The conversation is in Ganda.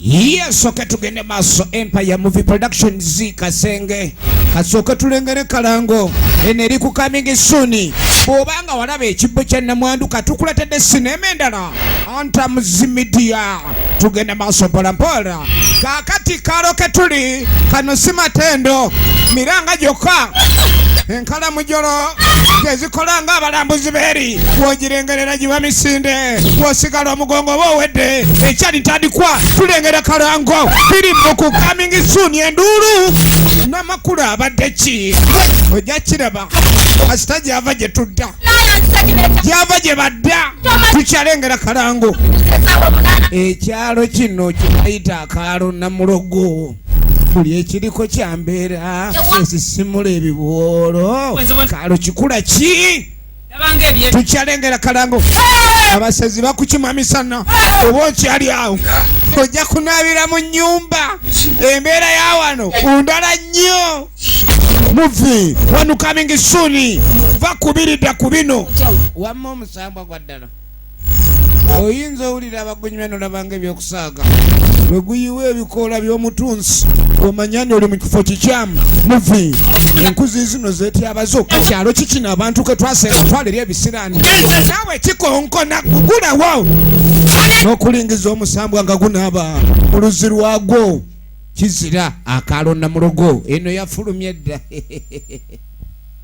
Yesoke tugende maso Empire Movie Productions Kasenge kasoke tulengere Kalango eneri ku coming soon bobanga walaba ekibbo kya Namwandu katukuletedde sinema endala Antamuzi Media tugende maso polampola kakati kaloke tuli kano simatendo miranga joka enkala mujolo gezikolanga abalambuzi beri wogirengerera giwa misinde wosigala omugongo bowedde ekyali ntandikwa tulengera Kalango firimu ku coming soon endulu namakulu abadde ki ojja kiraba kasita gyava gye tudda gyava gye badda tukyalengera Kalango ekyalo kino kibayita akaalo Namulogo buli ekiriko kyambeera esisimula ebiboolo kaalo kikula ki tukyalengera Kalango abasezi bakukima misana oba okyali awo ojja kunaabira mu nnyumba embeera ya wano undala nnyo muvi wanu coming soon vakubiridda ku bino wamma omusambwa gwa ddala oyinza owulira abagonyi bano labanga ebyokusaaga bwe guyiwa ebikoola by'omutunsi omanyani oli mu kifo kikyamu muvi enkuzi zino zeetyabazo kyalo kikino abantu ke twasenga twalira ebisiraani naawe kikonkona gulawo n'okulingiza omusambwa nga gunaaba oluzi lwagwo kizira akaalo Namulogo eno yafulumye dda